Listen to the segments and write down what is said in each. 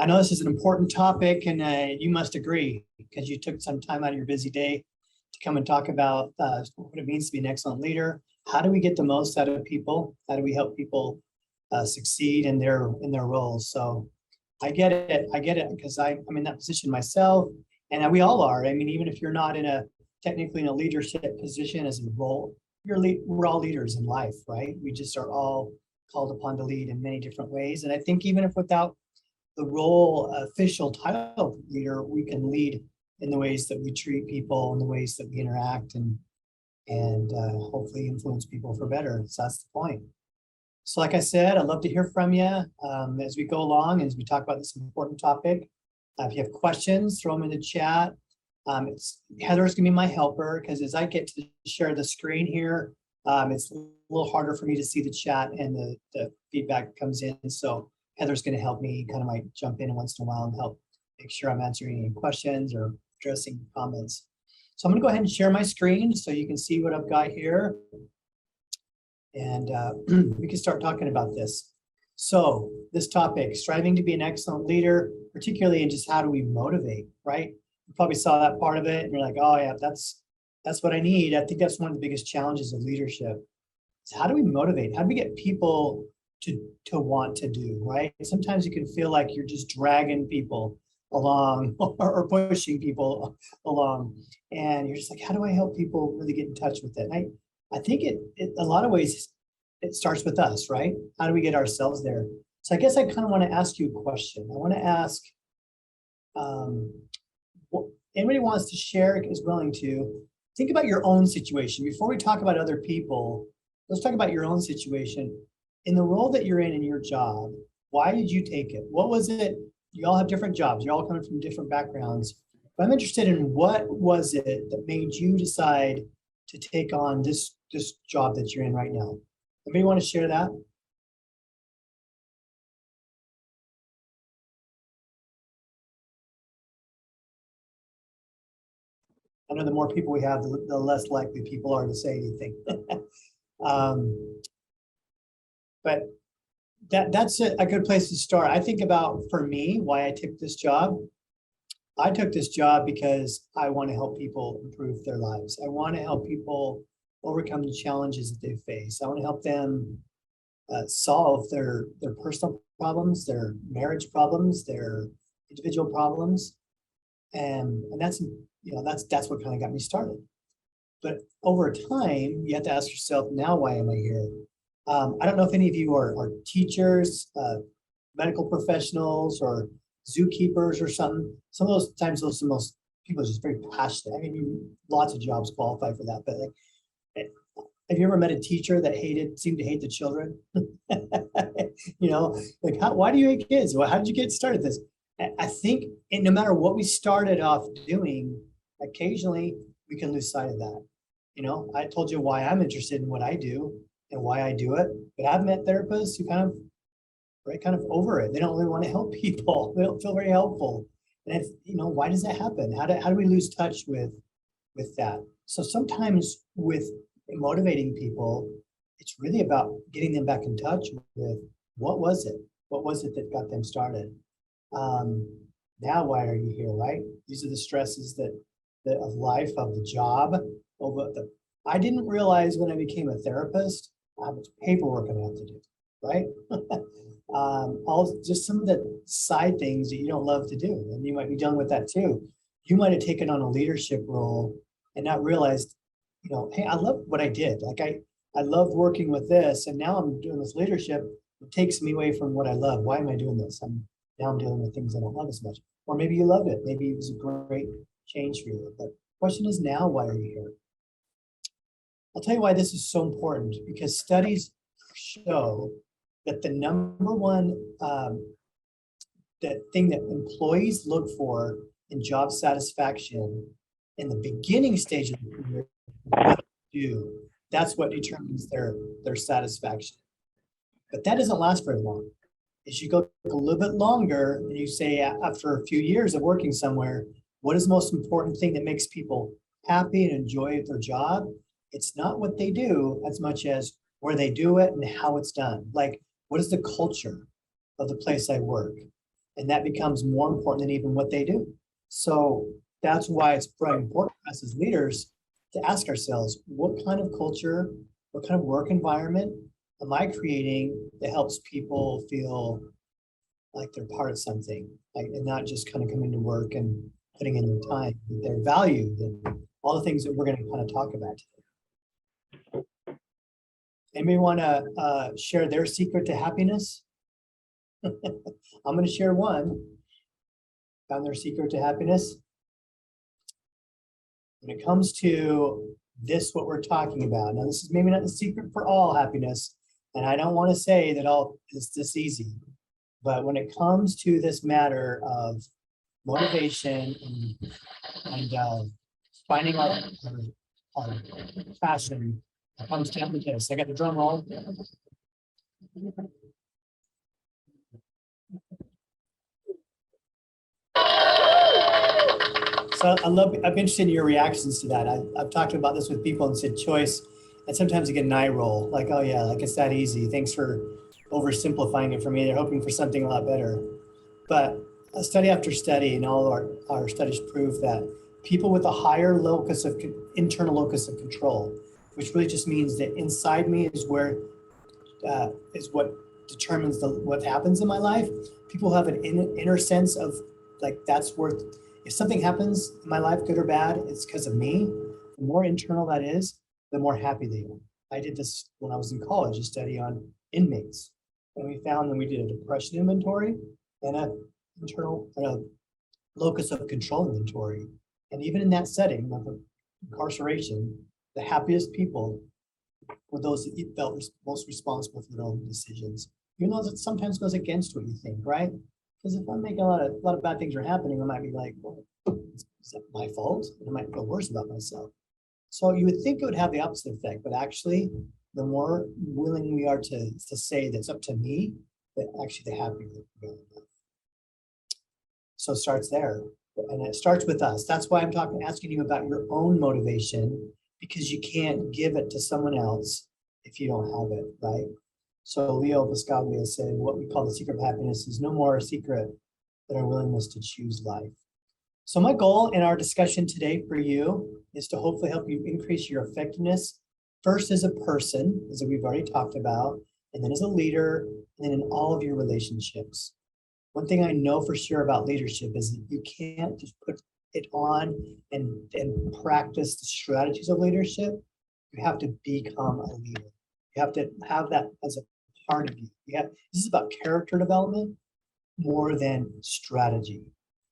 I know this is an important topic, and you must agree because you took some time out of your busy day to come and talk about what it means to be an excellent leader. How do we get the most out of people? How do we help people succeed in their roles? So I get it. I get it because I'm in that position myself, and we all are. I mean, even if you're not technically in a leadership position as a role, we're all leaders in life, right? We just are all called upon to lead in many different ways. And I think even if without the role official title leader, we can lead in the ways that we treat people and the ways that we interact and hopefully influence people for better. So that's the point. So like I said, I'd love to hear from you as we go along, as we talk about this important topic. If you have questions, throw them in the chat. Heather's gonna be my helper because as I get to share the screen here, it's a little harder for me to see the chat and the feedback comes in. So Heather's going to help me, kind of might jump in once in a while and help make sure I'm answering any questions or addressing comments. So I'm going to go ahead and share my screen so you can see what I've got here. And we can start talking about this. So this topic, striving to be an excellent leader, particularly in just how do we motivate, right? You probably saw that part of it and you're like, oh yeah, that's what I need. I think that's one of the biggest challenges of leadership. Is how do we motivate? How do we get people to want to do, right? Sometimes you can feel like you're just dragging people along or pushing people along. And you're just like, how do I help people really get in touch with it? And I think it a lot of ways, it starts with us, right? How do we get ourselves there? So I guess I kind of want to ask you a question. I want to ask, anybody wants to share is willing to, think about your own situation. Before we talk about other people, let's talk about your own situation. In the role that you're in your job, why did you take it? What was it? You all have different jobs. You're all coming from different backgrounds. But I'm interested in what was it that made you decide to take on this job that you're in right now? Anybody want to share that? I know the more people we have, the less likely people are to say anything. But that's a good place to start. I think about, for me, why I took this job. I took this job because I want to help people improve their lives. I want to help people overcome the challenges that they face. I want to help them solve their personal problems, their marriage problems, their individual problems. And that's what kind of got me started. But over time, you have to ask yourself, now why am I here? I don't know if any of you are teachers, medical professionals, or zookeepers or something. Some of those times, those are the most people are just very passionate. I mean, lots of jobs qualify for that. But like, have you ever met a teacher that seemed to hate the children? Like why do you hate kids? Well, how did you get started this? I think no matter what we started off doing, occasionally we can lose sight of that. I told you why I'm interested in what I do and why I do it. But I've met therapists who kind of over it. They don't really want to help people. They don't feel very helpful. And why does that happen? How do we lose touch with that? So sometimes with motivating people, it's really about getting them back in touch with what was it? What was it that got them started? Now why are you here, right? These are the stresses that of life, of the job. I didn't realize when I became a therapist how much paperwork I have to do, right? Just some of the side things that you don't love to do, and you might be done with that too. You might have taken on a leadership role and not realized, hey, I love what I did. Like I loved working with this, and now I'm doing this leadership. It takes me away from what I love. Why am I doing this? Now I'm dealing with things I don't love as much. Or maybe you loved it. Maybe it was a great change for you. But the question is now, why are you here? I'll tell you why this is so important, because studies show that the number one thing that employees look for in job satisfaction in the beginning stage of the career, that's what determines their satisfaction. But that doesn't last very long. As you go a little bit longer and you say, after a few years of working somewhere, what is the most important thing that makes people happy and enjoy their job? It's not what they do as much as where they do it and how it's done. Like, what is the culture of the place I work? And that becomes more important than even what they do. So that's why it's very important for us as leaders to ask ourselves, what kind of culture, what kind of work environment am I creating that helps people feel like they're part of something, like, and not just kind of coming to work and putting in their time, that they're valued, and all the things that we're going to kind of talk about today. Anybody want to share their secret to happiness? I'm going to share one. Found their secret to happiness. When it comes to this, what we're talking about, now this is maybe not the secret for all happiness, and I don't want to say that all is this easy, but when it comes to this matter of motivation and finding our passion, it comes down to this. I got the drum roll. So I'm interested in your reactions to that. I've talked about this with people and said choice, and sometimes I get an eye roll, like, oh yeah, like it's that easy. Thanks for oversimplifying it for me. They're hoping for something a lot better. But study after study, and all our studies prove that people with a higher internal locus of control, which really just means that inside me is where is what determines what happens in my life. People have an inner sense of like, that's worth, if something happens in my life, good or bad, it's because of me. The more internal that is, the more happy they are. I did this when I was in college, a study on inmates. And we found that we did a depression inventory and a locus of control inventory. And even in that setting of incarceration, the happiest people were those that felt most responsible for their own decisions. Even though it sometimes goes against what you think, right? Because if I'm making a lot of bad things are happening, I might be like, well, is that my fault? And I might feel worse about myself. So you would think it would have the opposite effect, but actually, the more willing we are to say that's up to me, that actually the happier we are. So it starts there, and it starts with us. That's why I'm asking you about your own motivation, because you can't give it to someone else if you don't have it, right? So Leo Buscaglia said, what we call the secret of happiness is no more a secret than our willingness to choose life. So my goal in our discussion today for you is to hopefully help you increase your effectiveness, first as a person, as we've already talked about, and then as a leader, and then in all of your relationships. One thing I know for sure about leadership is that you can't just put it on and practice the strategies of leadership. You have to become a leader. You have to have that as a part of you. This is about character development more than strategy.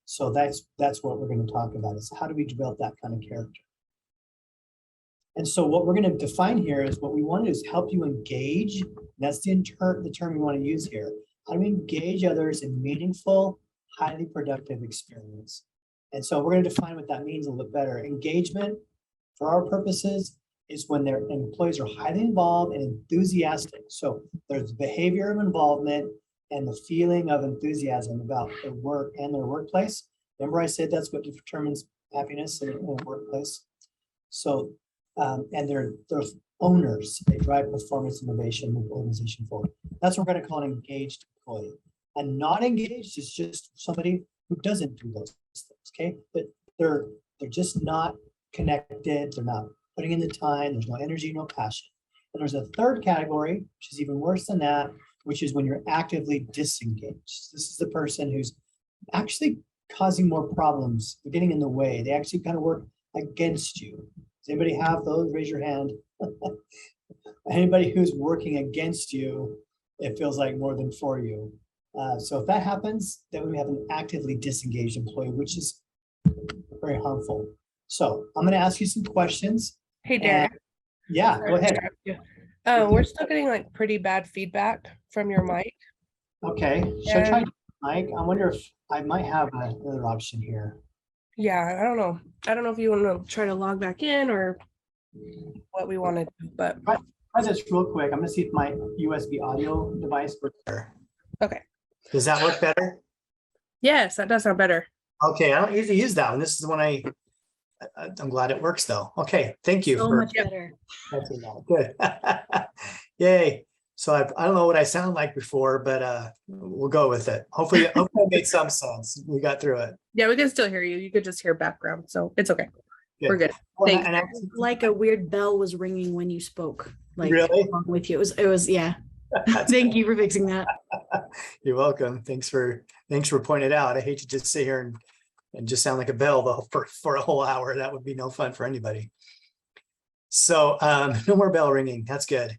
So that's what we're going to talk about, is how do we develop that kind of character. And so what we're going to define here is what we want to do is help you engage. That's the term we want to use here. How do we engage others in meaningful, highly productive experience? And so we're going to define what that means a little bit better. Engagement, for our purposes, is when their employees are highly involved and enthusiastic. So there's behavior of involvement and the feeling of enthusiasm about their work and their workplace. Remember I said that's what determines happiness in a workplace. So, and they're owners. They drive performance, innovation, move organization forward. That's what we're going to call an engaged employee. And not engaged is just somebody who doesn't do those things, okay? But they're just not connected. They're not putting in the time. There's no energy, no passion. And there's a third category, which is even worse than that, which is when you're actively disengaged. This is the person who's actually causing more problems, getting in the way. They actually kind of work against you. Does anybody have those? Raise your hand. Anybody who's working against you, it feels like more than for you. So if that happens, then we have an actively disengaged employee, which is very harmful. So I'm going to ask you some questions. Hey, Derek. Yeah, go ahead. We're still getting like pretty bad feedback from your mic. Okay, should I try mic? I wonder if I might have another option here. Yeah, I don't know. I don't know if you want to try to log back in or what we want to do, but try this real quick. I'm going to see if my USB audio device works better. Okay. Does that work better? Yes, that does sound better. Okay, I don't usually use that one. This is the one I'm glad it works though. Okay, thank you. So much better. Good. Yay. So I don't know what I sound like before, but we'll go with it. Hopefully it made some sense. We got through it. Yeah, we can still hear you. You could just hear background, so it's okay. Good. We're good. Well, Thanks. and I, Like a weird bell was ringing when you spoke, like Really? along with you. It was, yeah. That's- Thank you for fixing that. You're welcome. Thanks for pointing it out. I hate to just sit here and just sound like a bell for a whole hour. That would be no fun for anybody. So no more bell ringing. That's good.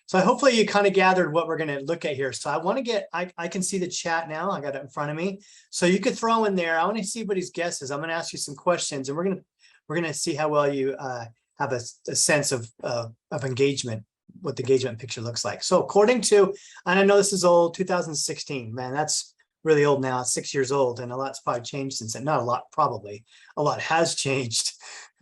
So hopefully you kind of gathered what we're going to look at here. So I want to get, I can see the chat now. I got it in front of me. So you could throw in there. I want to see what his guess is. I'm going to ask you some questions, and we're going to see how well you have a sense of engagement, what the engagement picture looks like. So according to, and I know this is old, 2016, man, that's really old now. It's 6 years old, and a lot's probably changed since then. Not a lot, probably. A lot has changed.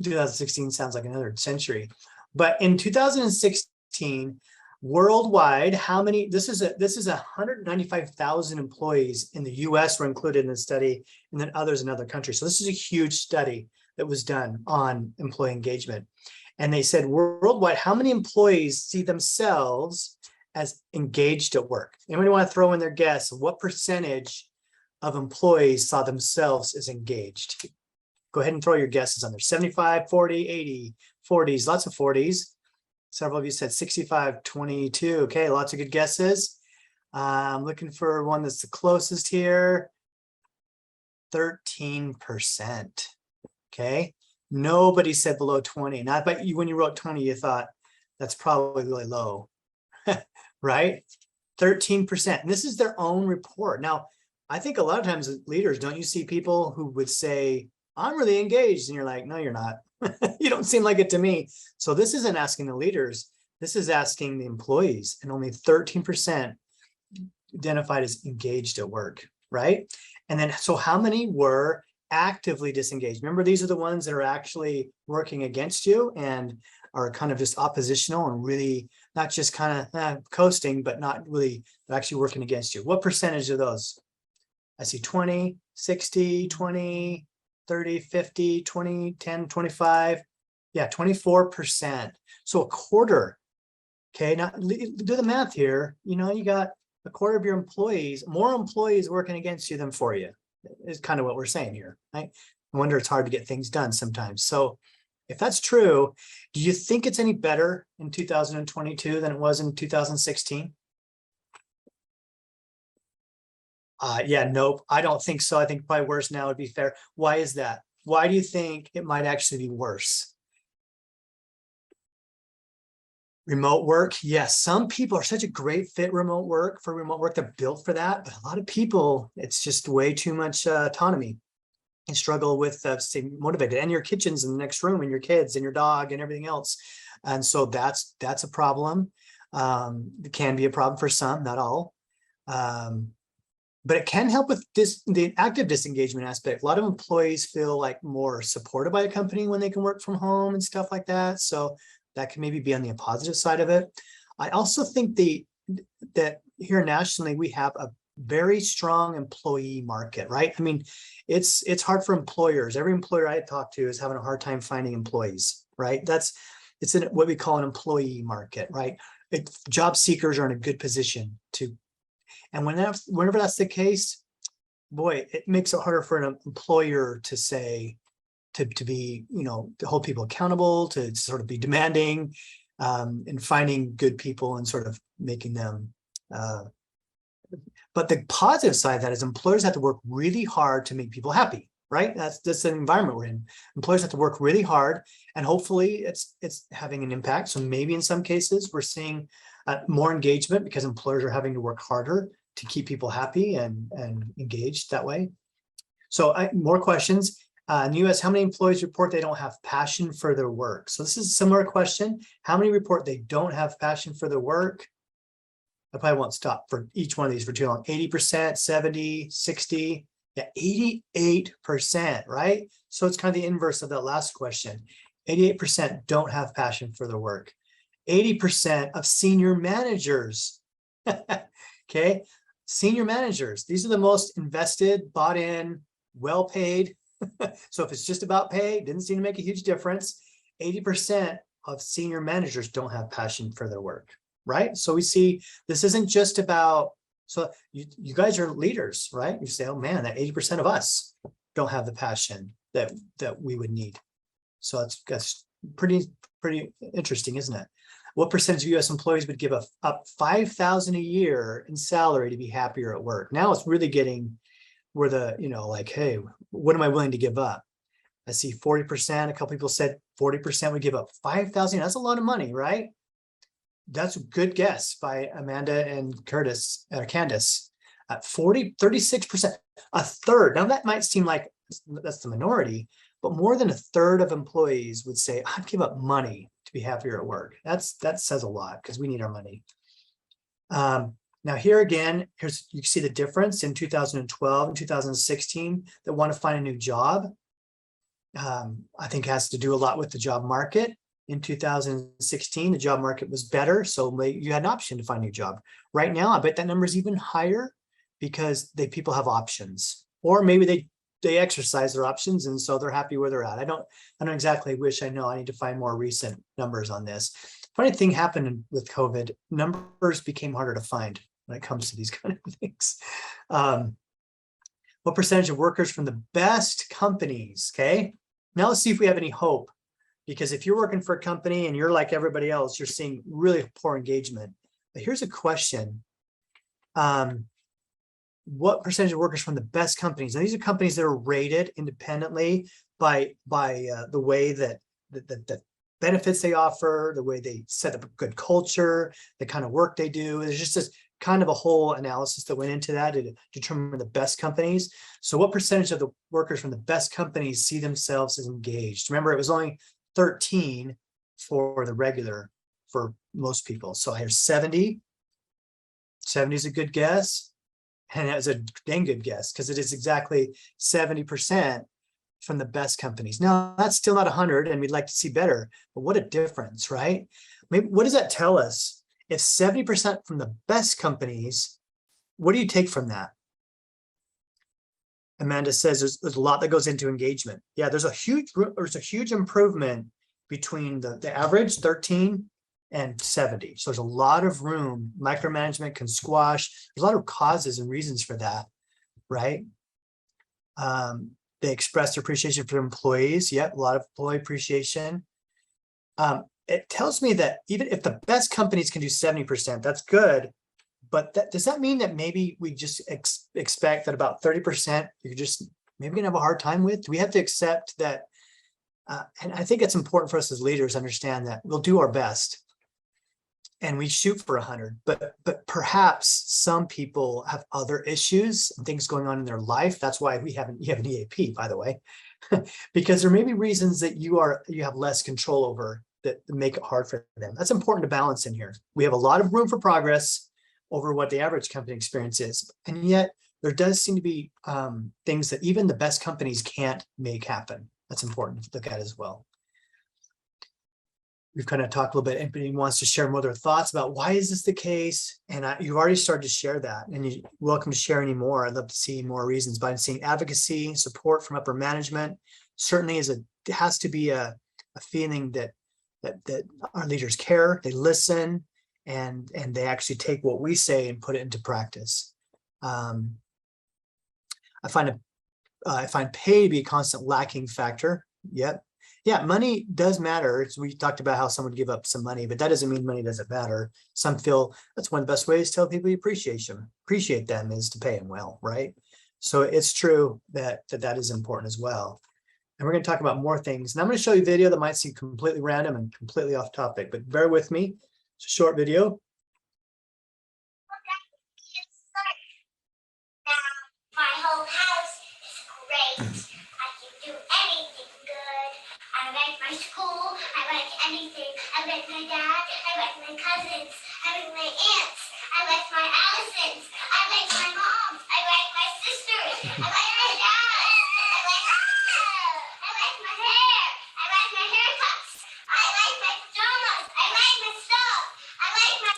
2016 sounds like another century. But in 2016, worldwide, how many, this is 195,000 employees in the US were included in the study, and then others in other countries. So this is a huge study that was done on employee engagement. And they said worldwide, how many employees see themselves as engaged at work? Anybody want to throw in their guess? What percentage of employees saw themselves as engaged? Go ahead and throw your guesses on there. 75, 40, 80, 40s, lots of 40s. Several of you said 65, 22. Okay, lots of good guesses. I'm looking for one that's the closest here. 13%. Okay, nobody said below 20. Not but you, when you wrote 20, you thought that's probably really low, right? 13%. And this is their own report. Now, I think a lot of times as leaders, don't you see people who would say, I'm really engaged, and you're like, no, you're not. You don't seem like it to me. So this isn't asking the leaders. This is asking the employees, and only 13% identified as engaged at work, right? And then, so how many were actively disengaged? Remember, these are the ones that are actually working against you and are kind of just oppositional and really not just kind of coasting, but not really actually working against you. What percentage of those? I see 20, 60, 20, 30, 50, 20, 10, 25. Yeah, 24%. So a quarter. Okay, now do the math here. You know, you got a quarter of your employees, more employees working against you than for you, is kind of what we're saying here, right? No wonder it's hard to get things done sometimes. So if that's true, do you think it's any better in 2022 than it was in 2016? Yeah, nope, I don't think so. I think probably worse now would be fair. Why is that? Why do you think it might actually be worse? Remote work, yes, some people are such a great fit for remote work. They're built for that, but a lot of people, it's just way too much autonomy and struggle with staying motivated. And your kitchen's in the next room, and your kids and your dog and everything else. And so that's a problem. It can be a problem for some, not all. But it can help with the active disengagement aspect. A lot of employees feel like more supported by a company when they can work from home and stuff like that. So that can maybe be on the positive side of it. I also think that here nationally, we have a very strong employee market, right? I mean, it's hard for employers. Every employer I talk to is having a hard time finding employees, right? It's in what we call an employee market, right? Job seekers are in a good position to, and whenever that's the case, boy, it makes it harder for an employer to say, to be, you know, to hold people accountable, to sort of be demanding, and finding good people and sort of making them. But the positive side of that is employers have to work really hard to make people happy, right? That's the environment we're in. Employers have to work really hard, and hopefully it's having an impact. So maybe in some cases we're seeing more engagement because employers are having to work harder to keep people happy and engaged that way. So more questions. In the US, how many employees report they don't have passion for their work? So this is a similar question. How many report they don't have passion for their work? I probably won't stop for each one of these for too long. 80%, 70, 60, yeah, 88%, right? So it's kind of the inverse of that last question. 88% don't have passion for their work. 80% of senior managers, okay? Senior managers, these are the most invested, bought in, well-paid. So if it's just about pay, it didn't seem to make a huge difference. 80% of senior managers don't have passion for their work. right? So we see this isn't just about, so you guys are leaders, right? You say, oh man, that 80% of us don't have the passion that we would need. So that's pretty interesting, isn't it? What percentage of US employees would give up $5,000 a year in salary to be happier at work? Now it's really getting where the, like, hey, what am I willing to give up? I see 40%, a couple people said 40% would give up $5,000. That's a lot of money, right? That's a good guess by Amanda and Candace. At 36%, a third. Now that might seem like that's the minority, but more than a third of employees would say, I'd give up money to be happier at work. That says a lot because we need our money. Now here again, you see the difference in 2012 and 2016 that want to find a new job. I think has to do a lot with the job market. In 2016, the job market was better, so you had an option to find a new job. Right now, I bet that number is even higher because people have options, or maybe they exercise their options and so they're happy where they're at. I don't exactly wish I know. I need to find more recent numbers on this. Funny thing happened with COVID, numbers became harder to find when it comes to these kind of things. What percentage of workers from the best companies? Okay, now let's see if we have any hope. Because if you're working for a company and you're like everybody else, you're seeing really poor engagement. But here's a question. What percentage of workers from the best companies? And these are companies that are rated independently by the way that the benefits they offer, the way they set up a good culture, the kind of work they do. There's just this kind of a whole analysis that went into that to determine the best companies. So what percentage of the workers from the best companies see themselves as engaged? Remember, it was only 13 for the regular for most people. So here's 70. 70 is a good guess. And it's a dang good guess because it is exactly 70% from the best companies. Now, that's still not 100, and we'd like to see better, but what a difference, right? Maybe, what does that tell us? If 70% from the best companies, what do you take from that? Amanda says there's a lot that goes into engagement. Yeah, there's a huge improvement between the average 13 and 70. So there's a lot of room. Micromanagement can squash. There's a lot of causes and reasons for that, right? They express their appreciation for their employees. Yep, a lot of employee appreciation. It tells me that even if the best companies can do 70%, that's good. But does that mean that maybe we just expect that about 30% you're just maybe gonna have a hard time with? Do we have to accept that? And I think it's important for us as leaders to understand that we'll do our best and we shoot for 100, but perhaps some people have other issues and things going on in their life. That's why you have an EAP, by the way, because there may be reasons that you have less control over that make it hard for them. That's important to balance in here. We have a lot of room for progress over what the average company experience is. And yet there does seem to be things that even the best companies can't make happen. That's important to look at as well. We've kind of talked a little bit. Anybody wants to share more of their thoughts about why is this the case? And you've already started to share that, and you're welcome to share any more. I'd love to see more reasons. But I'm seeing advocacy, support from upper management certainly has to be a feeling that our leaders care, they listen, and they actually take what we say and put it into practice. I find pay to be a constant lacking factor. Yep. Yeah, money does matter. We talked about how someone would give up some money, but that doesn't mean money doesn't matter. Some feel that's one of the best ways to tell people you appreciate them is to pay them well, right? So it's true that is important as well. And we're going to talk about more things. And I'm going to show you a video that might seem completely random and completely off topic, but bear with me. It's a short video. My whole house is great. I can do anything good. I like my school. I like anything. I like my dad. I like my cousins. I like my aunts. I like my Allisons. I like my mom. I like my sisters. I like my dad. I like my hair. I like my haircuts. I like my pajamas. I like my stuff. I like my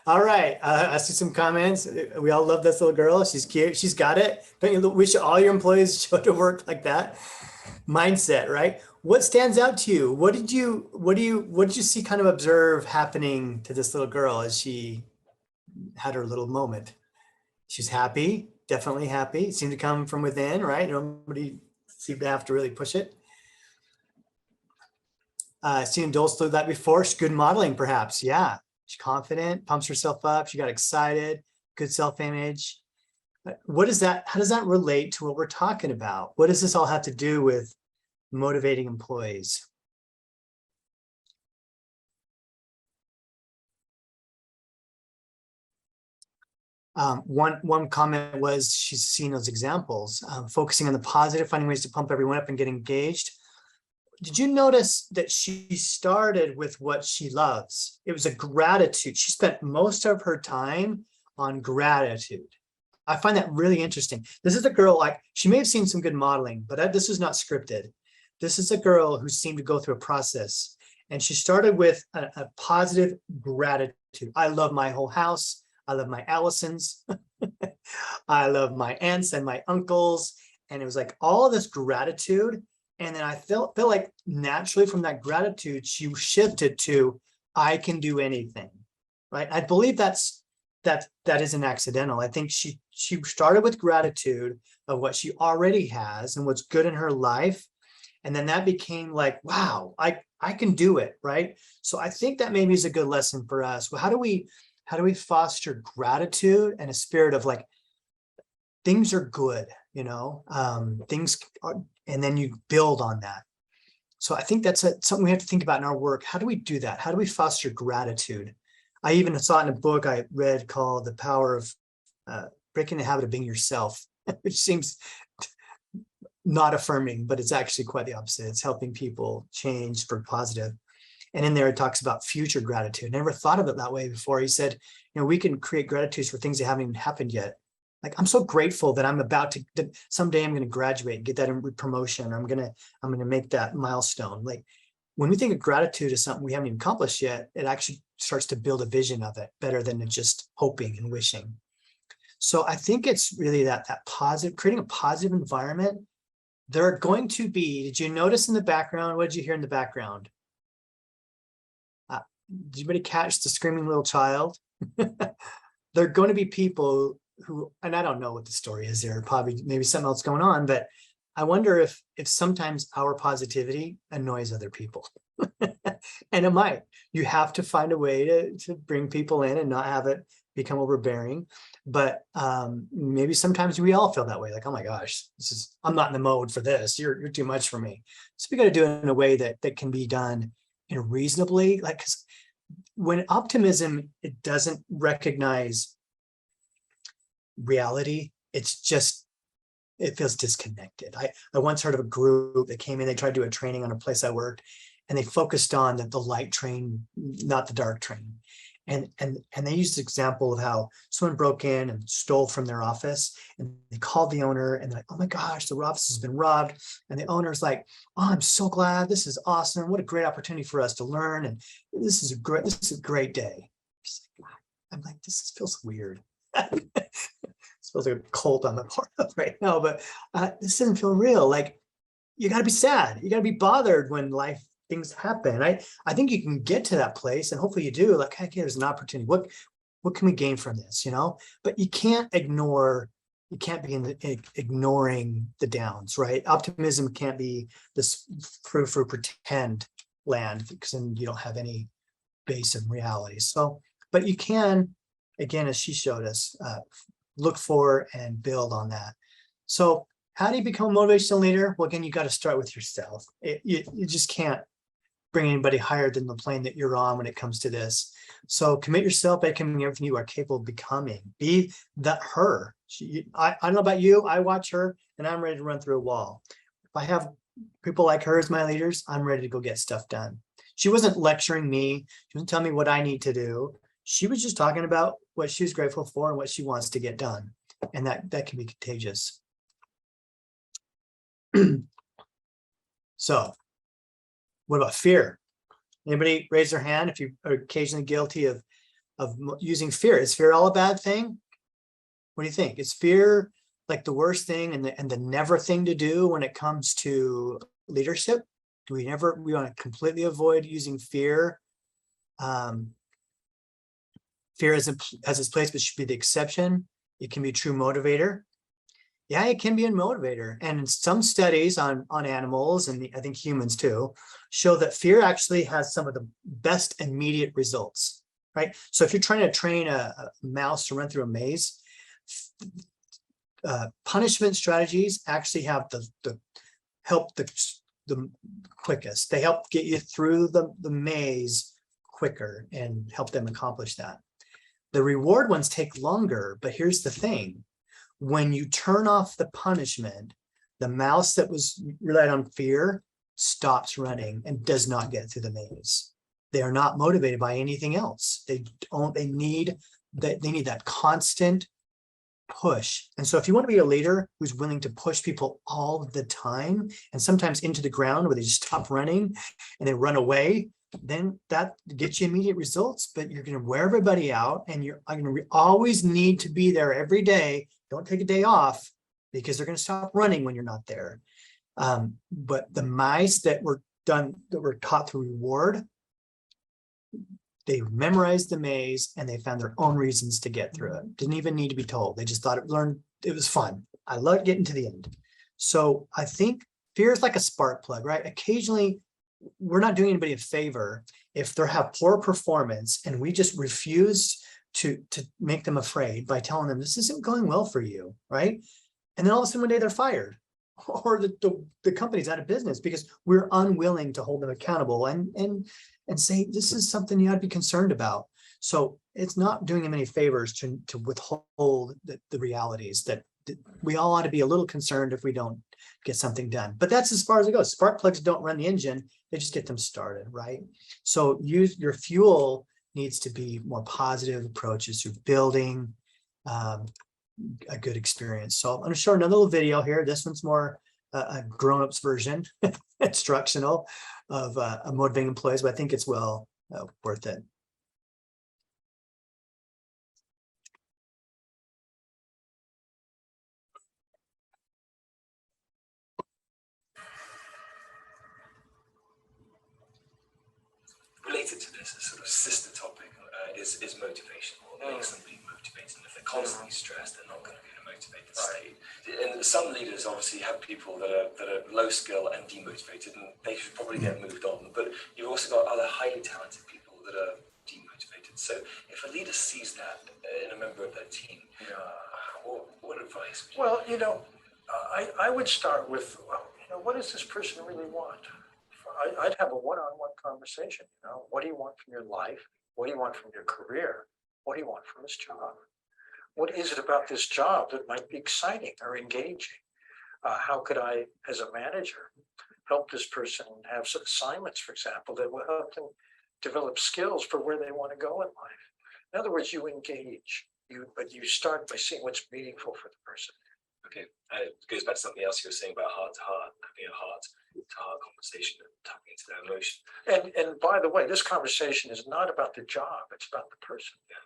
All right. I see some comments. We all love this little girl. She's cute. She's got it. Don't you wish all your employees show to work like that? Mindset, right? What stands out to you? What did you see kind of observe happening to this little girl as she had her little moment? She's happy, definitely happy. It seemed to come from within, right? Nobody seemed to have to really push it. Seen Dole through that before. She's good modeling, perhaps. Yeah. She's confident, pumps herself up. She got excited, good self-image. What is that? How does that relate to what we're talking about? What does this all have to do with motivating employees? One comment was she's seen those examples, focusing on the positive, finding ways to pump everyone up and get engaged. Did you notice that she started with what she loves? It was a gratitude. She spent most of her time on gratitude. I find that really interesting. This is a girl, like, she may have seen some good modeling, but this is not scripted. This is a girl who seemed to go through a process, and she started with a positive gratitude. I love my whole house. I love my Allisons. I love my aunts and my uncles. And it was like all of this gratitude. And then I felt like naturally from that gratitude, she shifted to, I can do anything, right? I believe that isn't accidental. I think she started with gratitude of what she already has and what's good in her life. And then that became like, wow, I can do it, right? So I think that maybe is a good lesson for us. Well, how do we foster gratitude and a spirit of like, things are good, things are, and then you build on that. So I think that's something we have to think about in our work. How do we do that? How do we foster gratitude? I even saw it in a book I read called The Power of Breaking the Habit of Being Yourself, which seems not affirming, but it's actually quite the opposite. It's helping people change for positive. And in there, it talks about future gratitude. Never thought of it that way before. He said, we can create gratitudes for things that haven't even happened yet. Like, I'm so grateful that I'm about to, that someday I'm going to graduate, get that promotion. I'm going to make that milestone. Like, when we think of gratitude as something we haven't even accomplished yet, it actually starts to build a vision of it better than just hoping and wishing. So I think it's really that positive, creating a positive environment. There are going to be, did you notice in the background? What did you hear in the background? Did anybody catch the screaming little child? There are going to be people who, and I don't know what the story is there, probably maybe something else going on, but I wonder if sometimes our positivity annoys other people. And it might. You have to find a way to bring people in and not have it become overbearing. But maybe sometimes we all feel that way, like, oh my gosh, I'm not in the mode for this. You're too much for me. So we got to do it in a way that can be done in reasonably, like, 'cause when optimism, it doesn't recognize reality, it feels disconnected. I once heard of a group that came in, they tried to do a training on a place I worked, and they focused on the light train, not the dark train. And they used the example of how someone broke in and stole from their office, and they called the owner and they're like, oh my gosh, the office has been robbed. And the owner's like, oh, I'm so glad. This is awesome. What a great opportunity for us to learn. And this is a great day. I'm like, this feels weird. It feels like a cult I'm a part of right now, but this doesn't feel real. Like, you got to be sad. You got to be bothered when things happen. I think you can get to that place, and hopefully you do. Like, okay, there's an opportunity. What can we gain from this? But you can't be ignoring the downs, right? Optimism can't be this for pretend land, because then you don't have any base in reality. So, but you can, again, as she showed us, look for and build on that. So how do you become a motivational leader? Well, again, you got to start with yourself. You just can't bring anybody higher than the plane that you're on when it comes to this. So commit yourself by becoming everything you are capable of becoming. Be her. I don't know about you. I watch her and I'm ready to run through a wall. If I have people like her as my leaders, I'm ready to go get stuff done. She wasn't lecturing me. She wasn't telling me what I need to do. She was just talking about what she was grateful for and what she wants to get done. And that can be contagious. So what about fear? Anybody raise their hand if you are occasionally guilty of using fear. Is fear all a bad thing? What do you think? Is fear like the worst thing and the never thing to do when it comes to leadership? Do we want to completely avoid using fear? Fear has its place, but should be the exception. It can be a true motivator. Yeah, it can be a motivator. And some studies on animals, and I think humans too, show that fear actually has some of the best immediate results, right? So if you're trying to train a mouse to run through a maze, punishment strategies actually have the help the quickest. They help get you through the maze quicker and help them accomplish that. The reward ones take longer, but here's the thing. When you turn off the punishment, the mouse that was relied on fear stops running and does not get through the maze. They are not motivated by anything else. They need that constant push. And so if you want to be a leader who's willing to push people all the time and sometimes into the ground where they just stop running and they run away, then that gets you immediate results, but you're going to wear everybody out and you're going to always need to be there every day. Don't take a day off because they're going to stop running when you're not there. But the mice that were taught through reward, they memorized the maze and they found their own reasons to get through it. Didn't even need to be told. They just thought it was fun. I loved getting to the end. So I think fear is like a spark plug, right? Occasionally, we're not doing anybody a favor if they have poor performance and we just refuse to make them afraid by telling them this isn't going well for you, right? And then all of a sudden one day they're fired or the company's out of business because we're unwilling to hold them accountable and say this is something you ought to be concerned about. So it's not doing them any favors to withhold the realities that we all ought to be a little concerned if we don't get something done. But that's as far as it goes. Spark plugs don't run the engine, they just get them started, right? So your fuel needs to be more positive approaches through building a good experience. So I'm going to show another little video here. This one's more a grown-ups version, instructional of motivating employees, but I think it's well worth it. Related to this, a sort of sister topic is motivation. What makes them be motivated? And if they're constantly stressed, they're not going to be in a motivated state. And some leaders obviously have people that are low skill and demotivated, and they should probably get moved on. But you've also got other highly talented people that are demotivated. So if a leader sees that in a member of their team, what advice would you? Well, I would start with, what does this person really want? I'd have a one-on-one conversation. What do you want from your life? What do you want from your career? What do you want from this job? What is it about this job that might be exciting or engaging? How could I, as a manager, help this person have some assignments, for example, that will help them develop skills for where they want to go in life? In other words, you engage, but you start by seeing what's meaningful for the person. Okay, it goes back to something else you were saying about heart to heart, having a heart-to-heart conversation and tapping into their emotion. And by the way, this conversation is not about the job; it's about the person. Yeah.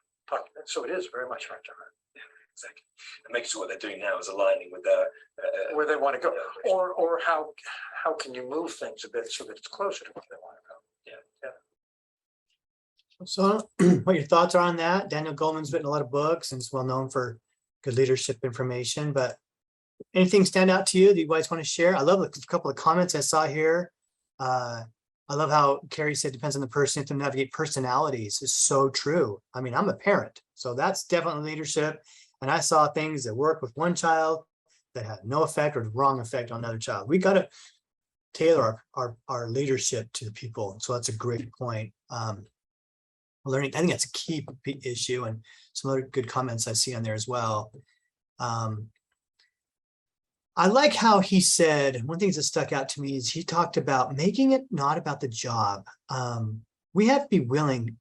So it is very much heart to heart. Yeah, exactly. And making sure what they're doing now is aligning with their where they want to go, or how can you move things a bit so that it's closer to where they want to go. Yeah. So what your thoughts are on that? Daniel Goleman's written a lot of books and is well known for good leadership information, but anything stand out to you that you guys want to share? I love a couple of comments I saw here. I love how Carrie said depends on the person. You have to navigate personalities. Is so true. I mean, I'm a parent, so that's definitely leadership. And I saw things that work with one child that had no effect or the wrong effect on another child. We got to tailor our leadership to the people. So that's a great point. Learning, I think that's a key issue, and some other good comments I see on there as well. I like how he said, one thing that stuck out to me is he talked about making it not about the job. We have to be willing.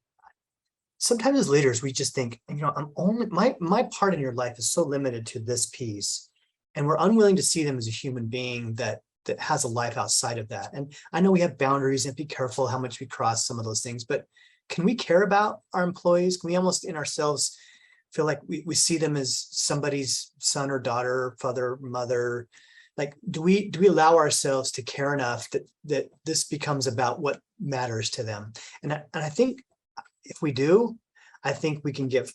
Sometimes as leaders, we just think, I'm only, my part in your life is so limited to this piece. And we're unwilling to see them as a human being that has a life outside of that. And I know we have boundaries and be careful how much we cross some of those things, but can we care about our employees? Can we almost in ourselves feel like we see them as somebody's son or daughter, father, mother? Like, do we allow ourselves to care enough that this becomes about what matters to them? And I think if we do, I think it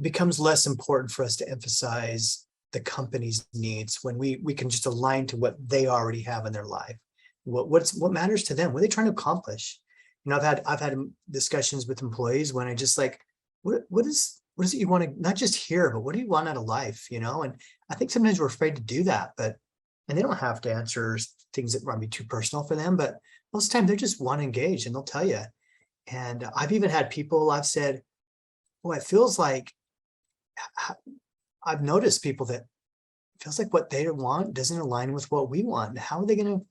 becomes less important for us to emphasize the company's needs when we can just align to what they already have in their life. What matters to them? What are they trying to accomplish? You know, I've had discussions with employees when I just like, what is it you want to not just hear, but what do you want out of life? You know, and I think sometimes we're afraid to do that, and they don't have to answer things that might be too personal for them, but most of the time they just want to engage and they'll tell you. And I've even had people I've said, oh, it feels like I've noticed people that it feels like what they want doesn't align with what we want. How are they going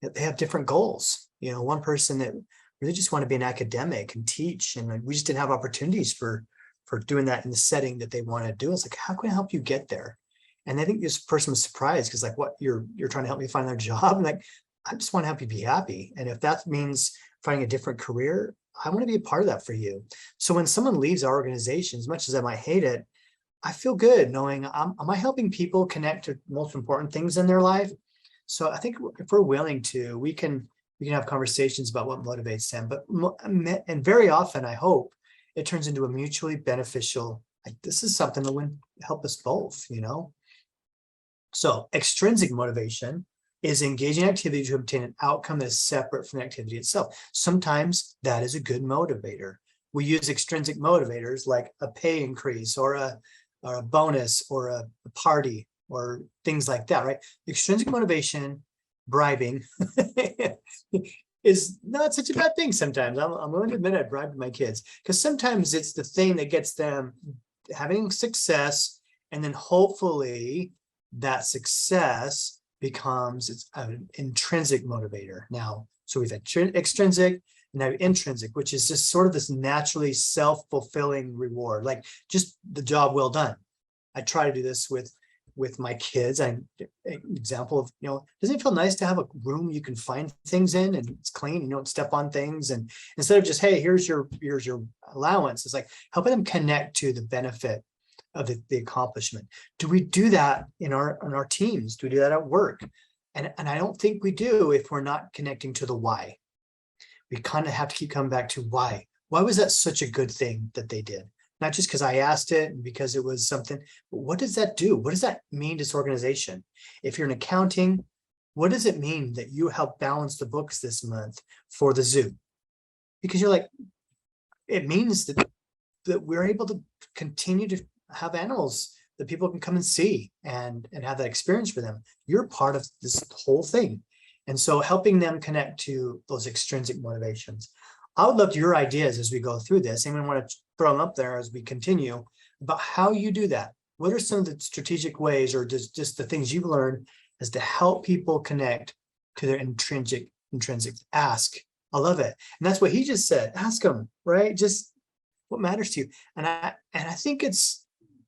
to, they have different goals. You know, one person that really just want to be an academic and teach, and we just didn't have opportunities for doing that in the setting that they want to do. It's like, how can I help you get there? And I think this person was surprised because like, what, you're trying to help me find their job? And like, I just want to help you be happy. And if that means finding a different career, I want to be a part of that for you. So when someone leaves our organization, as much as I might hate it, I feel good knowing am I helping people connect to most important things in their life? So I think if we're willing to, we can have conversations about what motivates them. But and very often, I hope it turns into a mutually beneficial. Like, this is something that would help us both, you know. So extrinsic motivation is engaging activity to obtain an outcome that is separate from the activity itself. Sometimes that is a good motivator. We use extrinsic motivators like a pay increase or a bonus or a party or things like that, right? Extrinsic motivation, bribing is not such a bad thing sometimes. I'm willing to admit I bribed my kids because sometimes it's the thing that gets them having success, and then hopefully that success becomes an intrinsic motivator. Now, so we've had extrinsic, now intrinsic, which is just sort of this naturally self-fulfilling reward, like just the job well done. I try to do this with my kids. An example of, you know, doesn't it feel nice to have a room you can find things in and it's clean, you don't step on things, and instead of just, hey, here's your allowance, it's like helping them connect to the benefit of the accomplishment. Do we do that in our teams? Do we do that at work? And I don't think we do if we're not connecting to the why. We kind of have to keep coming back to why. Why was that such a good thing that they did? Not just because I asked it and because it was something, but what does that do? What does that mean to this organization? If you're in accounting, what does it mean that you help balance the books this month for the zoo? Because you're like, it means that we're able to continue to have animals that people can come and see and have that experience for them. You're part of this whole thing. And so helping them connect to those extrinsic motivations. I would love your ideas as we go through this. Anyone want to throw them up there as we continue about how you do that? What are some of the strategic ways or just the things you've learned as to help people connect to their intrinsic ask? I love it. And that's what he just said. Ask them, right? Just what matters to you. And I think it's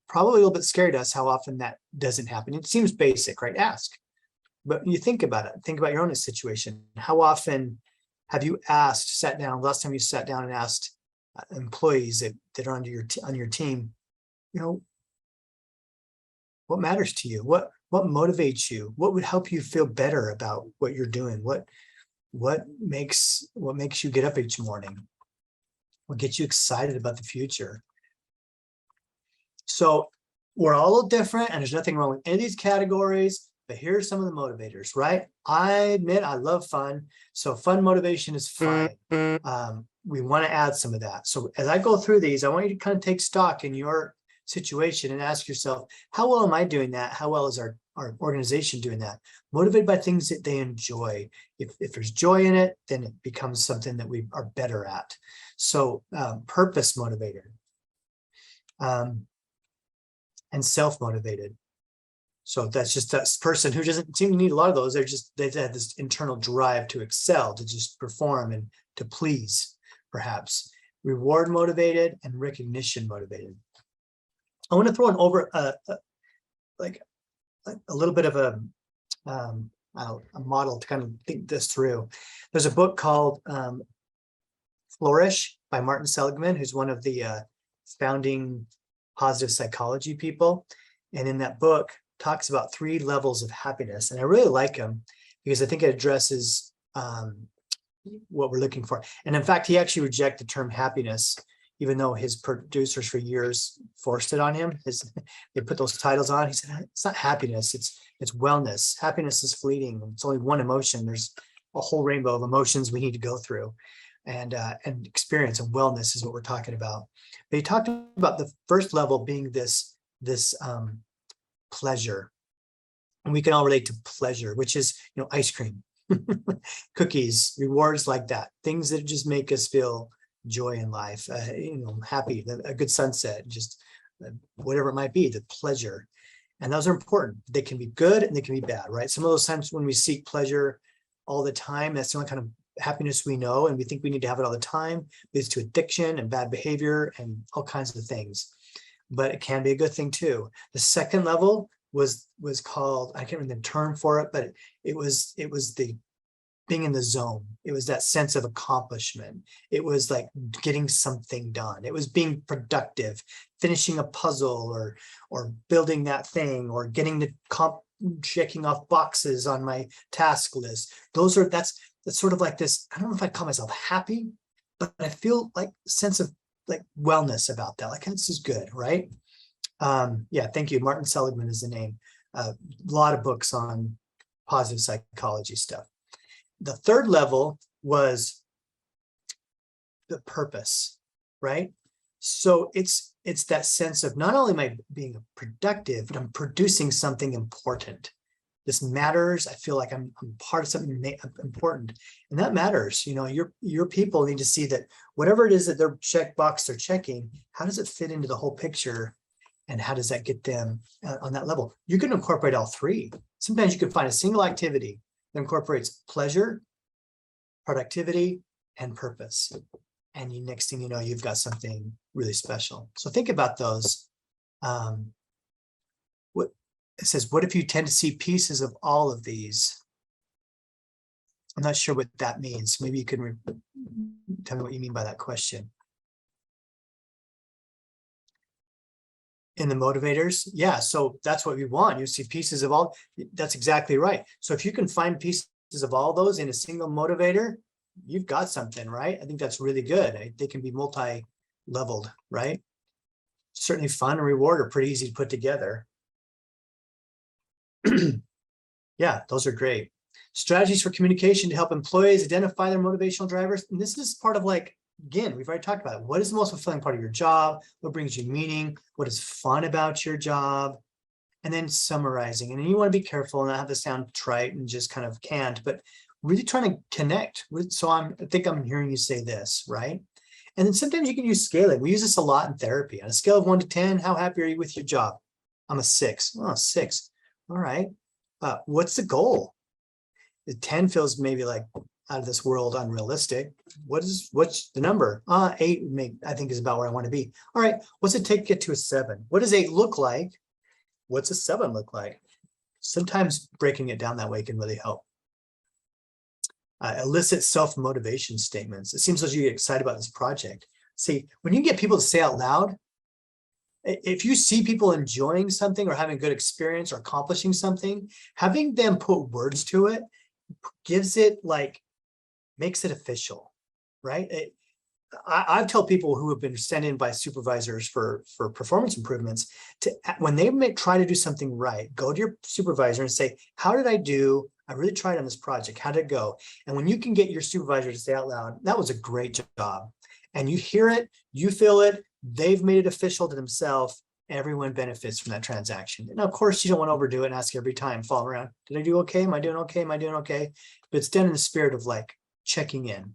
probably a little bit scary to us how often that doesn't happen. It seems basic, right? Ask. But you think about it. Think about your own situation. How often have you sat down, last time you sat down and asked employees that are on your team, you know, what matters to you? What motivates you? What would help you feel better about what you're doing? What makes you get up each morning? What gets you excited about the future? So we're all a little different, and there's nothing wrong with any of these categories. But here's some of the motivators, right? I admit I love fun. So fun motivation is fine. We want to add some of that. So as I go through these, I want you to kind of take stock in your situation and ask yourself, how well am I doing that? How well is our organization doing that? Motivated by things that they enjoy. If there's joy in it, then it becomes something that we are better at. So purpose motivated and self-motivated. So that's just that person who doesn't seem to need a lot of those. They have this internal drive to excel, to just perform and to please, perhaps. Reward motivated and recognition motivated. I want to throw like a little bit of a model to kind of think this through. There's a book called Flourish by Martin Seligman, who's one of the founding positive psychology people. And in that book talks about 3 levels of happiness. And I really like him because I think it addresses what we're looking for. And in fact, he actually rejected the term happiness, even though his producers for years forced it on him. They put those titles on. He said, it's not happiness, it's wellness. Happiness is fleeting. It's only one emotion. There's a whole rainbow of emotions we need to go through. And experience, and wellness is what we're talking about. But he talked about the first level being this pleasure. And we can all relate to pleasure, which is, ice cream, cookies, rewards like that, things that just make us feel joy in life, happy, a good sunset, just whatever it might be, the pleasure. And those are important. They can be good and they can be bad, right? Some of those times when we seek pleasure all the time, that's the only kind of happiness we know, and we think we need to have it all the time, leads to addiction and bad behavior and all kinds of things. But it can be a good thing too. The second level was called, I can't remember the term for it, but it was the being in the zone. It was that sense of accomplishment. It was like getting something done. It was being productive, finishing a puzzle or building that thing, or getting the checking off boxes on my task list. That's sort of like this, I don't know if I call myself happy, but I feel like a sense of like wellness about that. Like, this is good, right? Yeah, thank you. Martin Seligman is the name. A lot of books on positive psychology stuff. The third level was the purpose, right? So it's that sense of not only am I being productive, but I'm producing something important. This matters. I feel like I'm part of something important, and that matters. Your people need to see that whatever it is that their checkbox they're checking, how does it fit into the whole picture, and how does that get them on that level? You can incorporate all 3. Sometimes you can find a single activity that incorporates pleasure, productivity, and purpose, and next thing you know, you've got something really special. So think about those. It says, what if you tend to see pieces of all of these? I'm not sure what that means. Maybe you can tell me what you mean by that question. In the motivators, yeah, so that's what we want. You see pieces of all, that's exactly right. So if you can find pieces of all those in a single motivator, you've got something, right? I think that's really good. They can be multi-leveled, right? Certainly fun and reward are pretty easy to put together. Yeah, those are great. Strategies for communication to help employees identify their motivational drivers. And this is part of again, we've already talked about it. What is the most fulfilling part of your job? What brings you meaning? What is fun about your job? And then summarizing. And you want to be careful and not have this sound trite and just kind of canned, but really trying to connect. So I think I'm hearing you say this, right? And then sometimes you can use scaling. We use this a lot in therapy. On a scale of 1 to 10, how happy are you with your job? I'm a 6. Oh, 6. All right. What's the goal? The 10 feels maybe like out of this world unrealistic. What's the number? 8 I think is about where I want to be. All right. What's it take to get to a 7? What does 8 look like? What's a 7 look like? Sometimes breaking it down that way can really help. Elicit self-motivation statements. It seems as you get excited about this project. See, when you get people to say out loud, if you see people enjoying something or having a good experience or accomplishing something, having them put words to it gives it makes it official, right? I've told people who have been sent in by supervisors for performance improvements to, when they try to do something right, go to your supervisor and say, how did I do? I really tried on this project. How did it go? And when you can get your supervisor to say out loud, that was a great job. And you hear it, you feel it, they've made it official to themselves, everyone benefits from that transaction. And of course, you don't want to overdo it and ask every time, follow around. Did I do okay? Am I doing okay? Am I doing okay? But it's done in the spirit of checking in.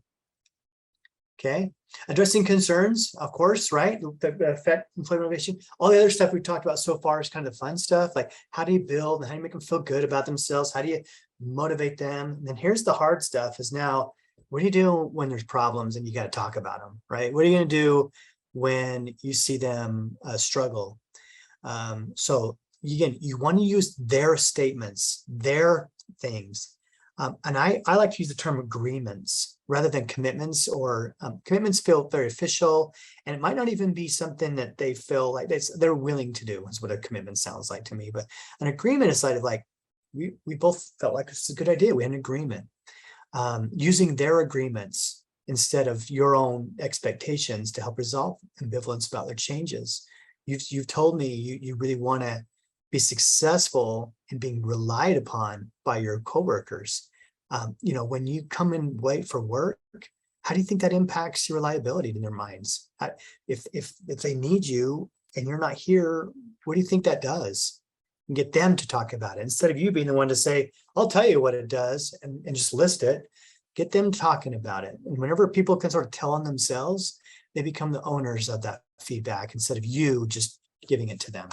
Okay. Addressing concerns, of course, right? The affect employee motivation. All the other stuff we talked about so far is kind of the fun stuff. Like, how do you build and how do you make them feel good about themselves? How do you motivate them? And then here's the hard stuff is now, what do you do when there's problems and you got to talk about them, right? What are you going to do when you see them struggle? So again, you want to use their statements, their things. And I like to use the term agreements rather than commitments, or commitments feel very official, and it might not even be something that they feel like they're willing to do, is what a commitment sounds like to me. But an agreement is like we both felt like it's a good idea. We had an agreement. Using their agreements instead of your own expectations to help resolve ambivalence about their changes. You've told me you really want to be successful in being relied upon by your coworkers. When you come in late for work, how do you think that impacts your reliability in their minds? If they need you and you're not here, what do you think that does? And get them to talk about it instead of you being the one to say, I'll tell you what it does, and just list it. Get them talking about it. And whenever people can sort of tell on themselves, they become the owners of that feedback instead of you just giving it to them.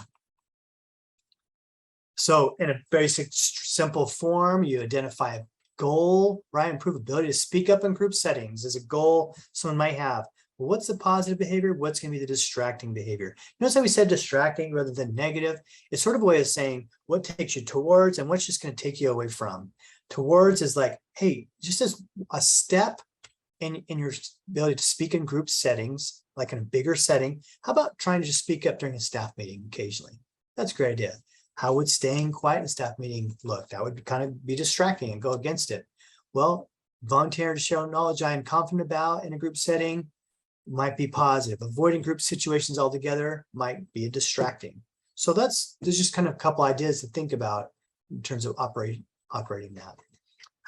So in a very simple form, you identify a goal, right? Improve ability to speak up in group settings is a goal someone might have. Well, what's the positive behavior? What's going to be the distracting behavior? Notice how we said distracting rather than negative. It's sort of a way of saying what takes you towards and what's just going to take you away from. Towards is like, hey, just as a step in your ability to speak in group settings, like in a bigger setting. How about trying to just speak up during a staff meeting occasionally? That's a great idea. How would staying quiet in a staff meeting look? That would kind of be distracting and go against it. Well, volunteering to share knowledge I am confident about in a group setting might be positive. Avoiding group situations altogether might be distracting. So there's just kind of a couple ideas to think about in terms of operating that.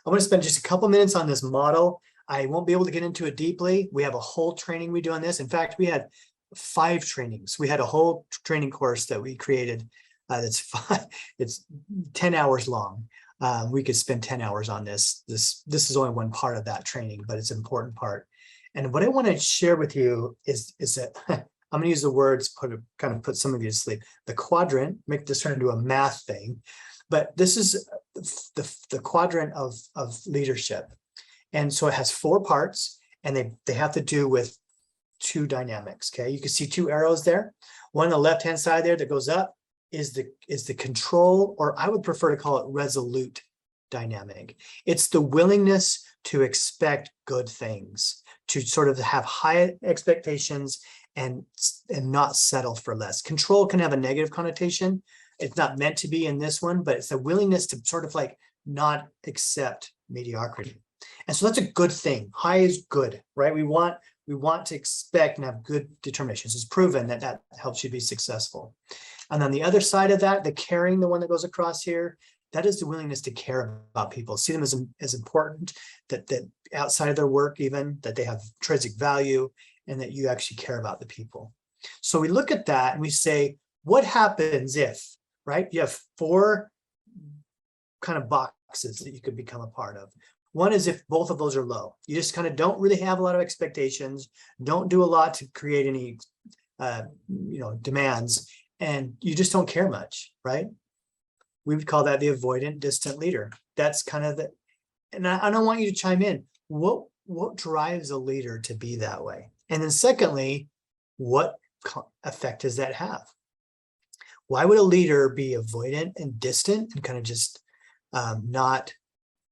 I want to spend just a couple minutes on this model. I won't be able to get into it deeply. We have a whole training we do on this. In fact, we had 5 trainings. We had a whole training course that we created it's 10 hours long. We could spend 10 hours on this. This is only one part of that training, but it's an important part. And what I want to share with you is that I'm going to use the words, kind of put some of you to sleep. The quadrant, make this turn into a math thing, but this is the quadrant of leadership. And so it has 4 parts, and they have to do with 2 dynamics. Okay, you can see 2 arrows there. One on the left-hand side there that goes up is the control, or I would prefer to call it resolute dynamic. It's the willingness to expect good things, to sort of have high expectations and not settle for less. Control can have a negative connotation. It's not meant to be in this one, but it's the willingness to sort of like not accept mediocrity. And so that's a good thing. High is good, right? We want to expect and have good determinations. It's proven that helps you be successful. And on the other side of that, the caring, the one that goes across here, that is the willingness to care about people, see them as important, that outside of their work even, that they have intrinsic value, and that you actually care about the people. So we look at that and we say, what happens if, right? You have 4 kind of boxes that you could become a part of. One is if both of those are low. You just kind of don't really have a lot of expectations, don't do a lot to create any demands, and you just don't care much, right? We would call that the avoidant, distant leader. That's kind of and I don't want you to chime in. What drives a leader to be that way? And then secondly, what effect does that have? Why would a leader be avoidant and distant and kind of just not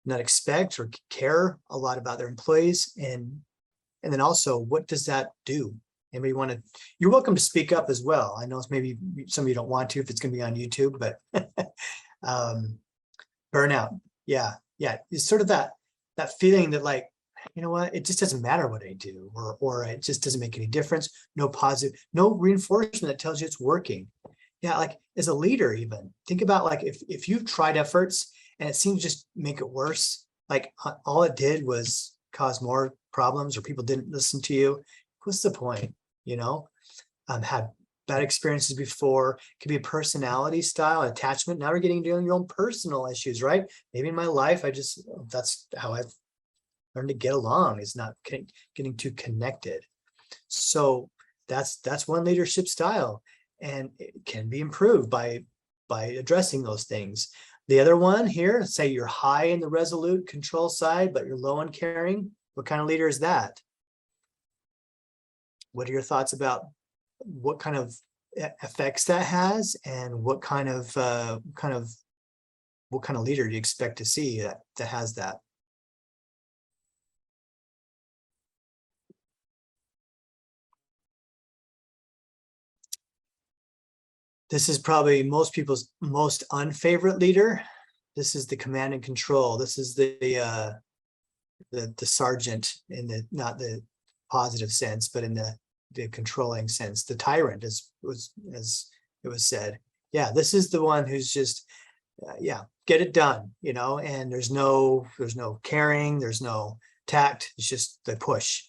expect or care a lot about their employees? And then also, what does that do? Anybody want to? You're welcome to speak up as well. I know maybe some of you don't want to if it's going to be on YouTube, but burnout. Yeah. It's sort of that feeling that, like, you know what, it just doesn't matter what I do, or it just doesn't make any difference. No positive, no reinforcement that tells you it's working. Yeah, like as a leader, even think about like if you've tried efforts and it seems to just make it worse, like all it did was cause more problems, or people didn't listen to you. What's the point? Had bad experiences before. It could be a personality style, attachment. Now we're getting into your own personal issues, right? Maybe in my life, that's how I've learned to get along, is not getting too connected. So that's one leadership style, and it can be improved by addressing those things. The other one here, say you're high in the resolute control side, but you're low on caring. What kind of leader is that? What are your thoughts about what kind of effects that has, and what kind of what kind of leader do you expect to see that has that? This is probably most people's most unfavorite leader. This is the command and control. This is the sergeant in the, not the positive sense, but in the controlling sense, the tyrant, as it was said. Yeah, this is the one who's just, yeah, get it done, you know, and there's no caring, there's no tact, it's just the push.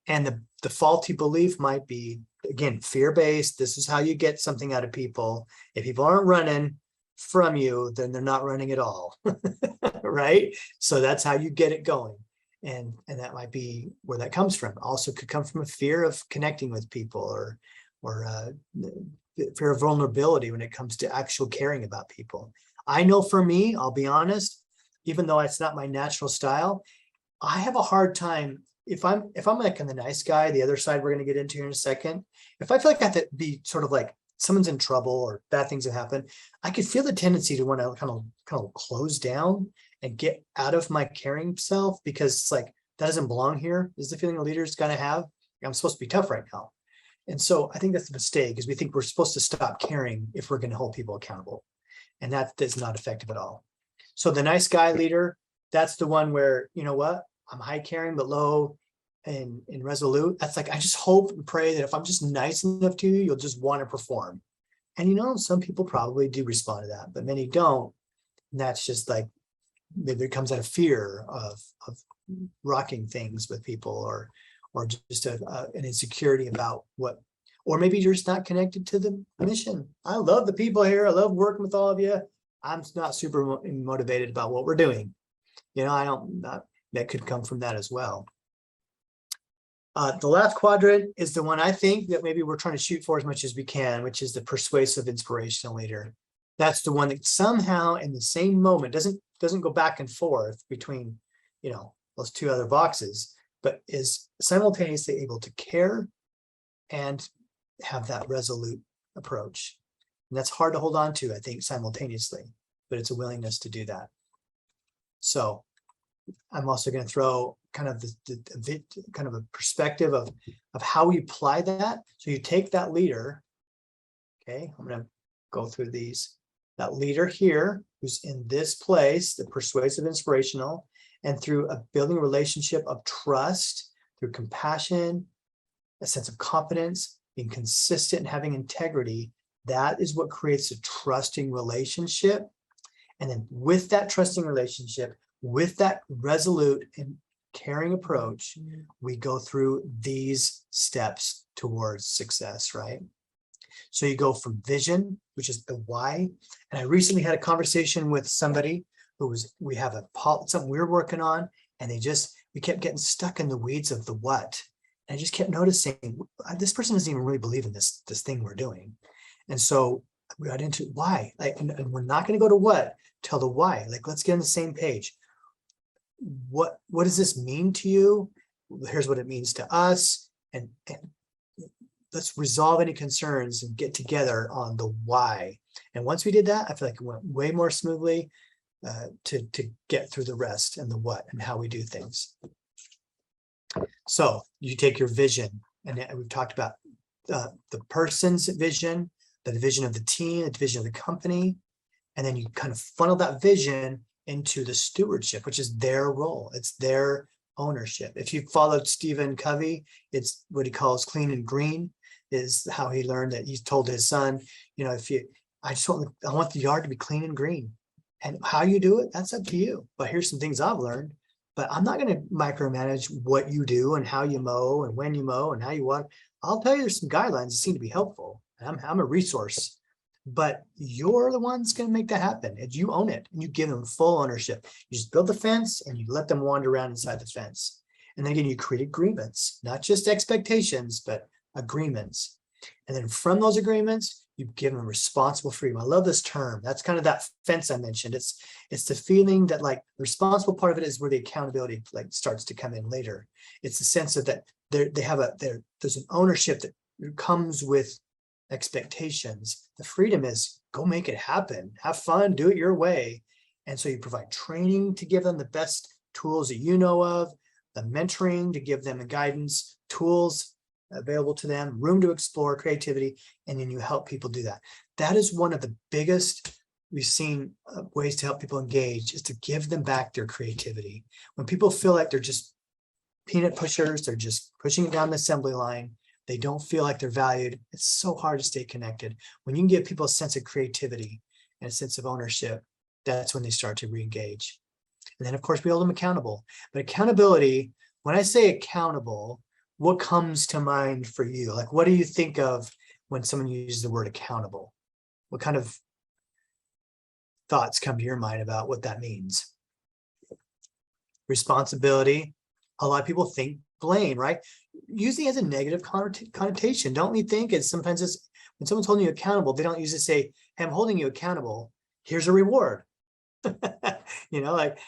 And the faulty belief might be, again, fear-based. This is how you get something out of people. If people aren't running from you, then they're not running at all, right? So that's how you get it going. And that might be where that comes from. Also could come from a fear of connecting with people, or fear of vulnerability when it comes to actual caring about people. I know for me, I'll be honest, even though it's not my natural style, I have a hard time if I'm like the nice guy, the other side we're going to get into here in a second. If I feel like I have to be sort of like someone's in trouble or bad things have happened, I could feel the tendency to want to kind of close down and get out of my caring self, because it's like, that doesn't belong here. Is the feeling a leader's got to have. I'm supposed to be tough right now. And so I think that's a mistake, because we think we're supposed to stop caring if we're going to hold people accountable. And that is not effective at all. So the nice guy leader, that's the one where, you know what, I'm high caring, but low and resolute. That's like, I just hope and pray that if I'm just nice enough to you, you'll just want to perform. And, you know, some people probably do respond to that, but many don't. And that's just like, maybe it comes out of fear of rocking things with people, or just an insecurity about what, or maybe you're just not connected to the mission. I love the people here. I love working with all of you. I'm not super motivated about what we're doing. You know, that could come from that as well. The last quadrant is the one I think that maybe we're trying to shoot for as much as we can, which is the persuasive inspirational leader. That's the one that somehow in the same moment doesn't go back and forth between, you know, those two other boxes, but is simultaneously able to care and have that resolute approach. And that's hard to hold on to, I think, simultaneously, but it's a willingness to do that. So I'm also going to throw kind of kind of a perspective of how we apply that. So you take that leader. Okay, I'm going to go through these. That leader here, who's in this place, the persuasive inspirational, and through a building a relationship of trust, through compassion, a sense of confidence, being consistent and having integrity, that is what creates a trusting relationship. And then with that trusting relationship, with that resolute and caring approach, we go through these steps towards success, right? So you go from vision, which is the why. And I recently had a conversation with somebody who we have something we were working on, and we kept getting stuck in the weeds of the what. And I just kept noticing, this person doesn't even really believe in this thing we're doing. And so we got into why, like, and we're not going to go to what, tell the why. Like, let's get on the same page. What does this mean to you? Here's what it means to us. And let's resolve any concerns and get together on the why. And once we did that, I feel like it went way more smoothly to get through the rest and the what and how we do things. So you take your vision, and we've talked about the person's vision, the vision of the team, the vision of the company, and then you kind of funnel that vision into the stewardship, which is their role. It's their ownership. If you followed Stephen Covey, it's what he calls clean and green, is how he learned that. He told his son, you know, I want the yard to be clean and green. And how you do it, that's up to you. But here's some things I've learned. But I'm not going to micromanage what you do and how you mow and when you mow and how you water. I'll tell you there's some guidelines that seem to be helpful. I'm a resource, but you're the one's going to make that happen. And you own it, and you give them full ownership. You just build the fence and you let them wander around inside the fence. And then again, you create agreements, not just expectations, but agreements. And then from those agreements, you give them responsible freedom. I love this term. That's kind of that fence I mentioned. It's the feeling that, like, the responsible part of it is where the accountability like starts to come in later. It's the sense of that there's an ownership that comes with expectations. The freedom is go make it happen, have fun, do it your way. And so you provide training to give them the best tools that you know of, the mentoring to give them the guidance, tools available to them, room to explore creativity, and then you help people do that. That is one of the biggest we've seen ways to help people engage, is to give them back their creativity. When people feel like they're just peanut pushers, they're just pushing it down the assembly line, they don't feel like they're valued, it's so hard to stay connected. When you can give people a sense of creativity and a sense of ownership, that's when they start to re-engage. And then of course we hold them accountable. But accountability, when I say accountable, what comes to mind for you? Like, what do you think of when someone uses the word accountable? What kind of thoughts come to your mind about what that means? Responsibility. A lot of people think blame, right? Using it as a negative connotation. Don't we think it's sometimes it's when someone's holding you accountable, they don't usually say, hey, I'm holding you accountable. Here's a reward. You know, like,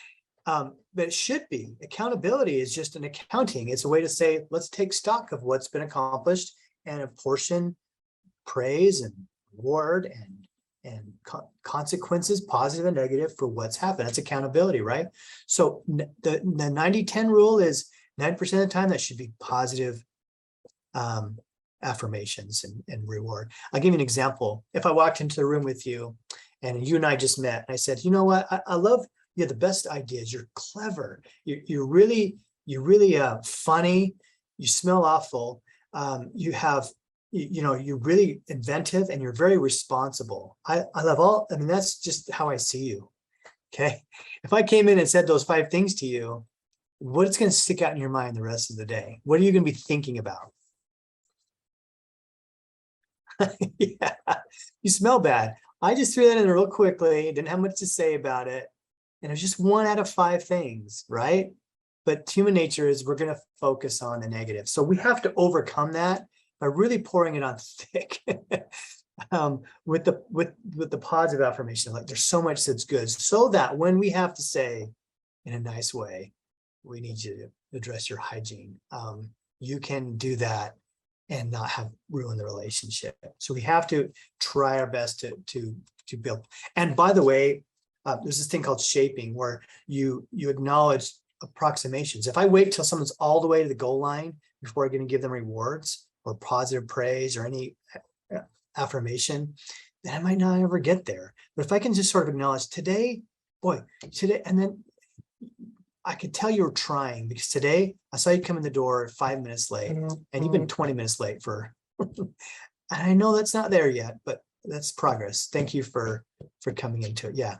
but it should be. Accountability is just an accounting. It's a way to say, let's take stock of what's been accomplished and apportion praise and reward and consequences, positive and negative, for what's happened. That's accountability, right? So the 90-10 rule is 9% of the time that should be positive affirmations and reward. I'll give you an example. If I walked into the room with you and you and I just met, and I said, you know what, I love, you have the best ideas, you're clever, you're really funny, you smell awful, you have, you know, you're really inventive and you're very responsible. I love all, I mean, that's just how I see you. Okay. If I came in and said those 5 things to you, what's going to stick out in your mind the rest of the day? What are you going to be thinking about? Yeah, you smell bad. I just threw that in real quickly, didn't have much to say about it. And it's just 1 out of 5 things, right? But human nature is we're going to focus on the negative. So we have to overcome that by really pouring it on thick with the positive affirmation. Like, there's so much that's good, so that when we have to say in a nice way, we need you to address your hygiene, you can do that and not have ruined the relationship. So we have to try our best to build. And by the way, there's this thing called shaping, where you acknowledge approximations. If I wait till someone's all the way to the goal line before I'm going to give them rewards or positive praise or any affirmation, then I might not ever get there. But if I can just sort of acknowledge today, and then I could tell you were trying, because today I saw you come in the door 5 minutes late, and you've been 20 minutes late for, and I know that's not there yet, but that's progress. Thank you for coming into it. Yeah,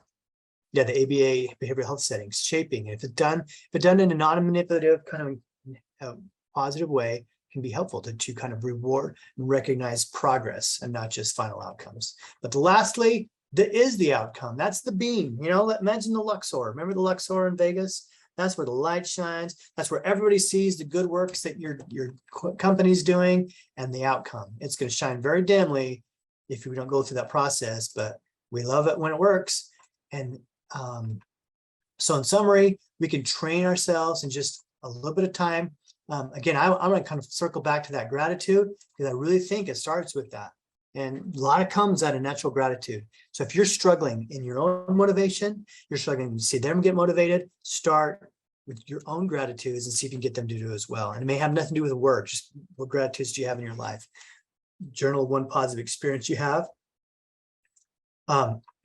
the ABA behavioral health settings, shaping. If it's done in a non-manipulative kind of positive way, can be helpful to kind of reward and recognize progress and not just final outcomes. But lastly, there is the outcome. That's the beam. You know, imagine the Luxor. Remember the Luxor in Vegas? That's where the light shines. That's where everybody sees the good works that your company's doing and the outcome. It's going to shine very dimly if we don't go through that process, but we love it when it works. And so in summary, we can train ourselves in just a little bit of time. Again, I'm going to kind of circle back to that gratitude, because I really think it starts with that. And a lot of comes out of natural gratitude. So if you're struggling in your own motivation, you're struggling to see them get motivated, start with your own gratitudes and see if you can get them to do as well. And it may have nothing to do with the work, just what gratitudes do you have in your life? Journal 1 positive experience you have.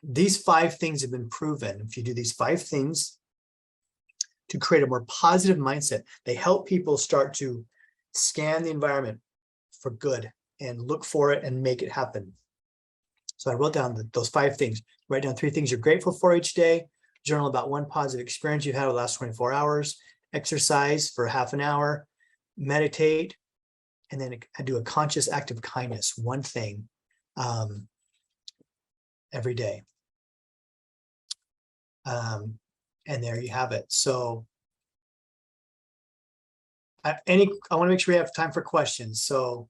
These 5 things have been proven. If you do these 5 things to create a more positive mindset, they help people start to scan the environment for good and look for it and make it happen. So I wrote down those 5 things. Write down 3 things you're grateful for each day. Journal about 1 positive experience you've had over the last 24 hours. Exercise for half an hour. Meditate. And then I do a conscious act of kindness, 1 thing every day. And there you have it. So I want to make sure we have time for questions. So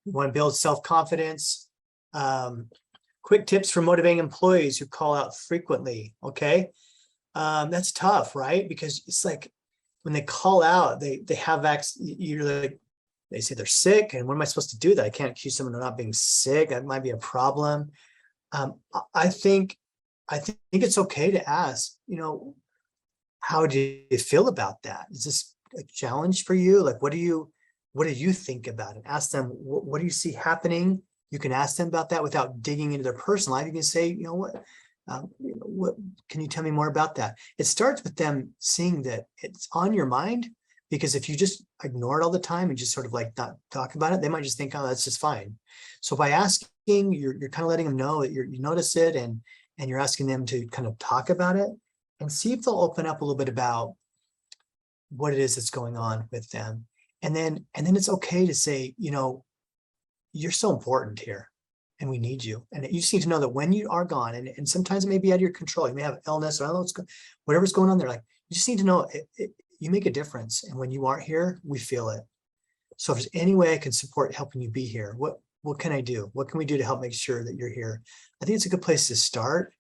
you want to build self-confidence. Quick tips for motivating employees who call out frequently. Okay. That's tough, right? Because it's like when they call out, they have you're like, they say they're sick. And what am I supposed to do that? I can't accuse someone of not being sick. That might be a problem. I think I think it's okay to ask, how do you feel about that? Is this a challenge for you? Like, what do you think about it? Ask them, what do you see happening? You can ask them about that without digging into their personal life. You can say, what can you tell me more about that? It starts with them seeing that it's on your mind, because if you just ignore it all the time and just sort of like not talk about it, they might just think, oh, that's just fine. So by asking, you're kind of letting them know that you notice it, and you're asking them to kind of talk about it and see if they'll open up a little bit about what it is that's going on with them. And then it's okay to say, you're so important here and we need you. And you just need to know that when you are gone, and sometimes it may be out of your control, you may have illness, or I don't know whatever's going on there, like, you just need to know you make a difference. And when you aren't here, we feel it. So if there's any way I can support helping you be here, what can I do? What can we do to help make sure that you're here? I think it's a good place to start.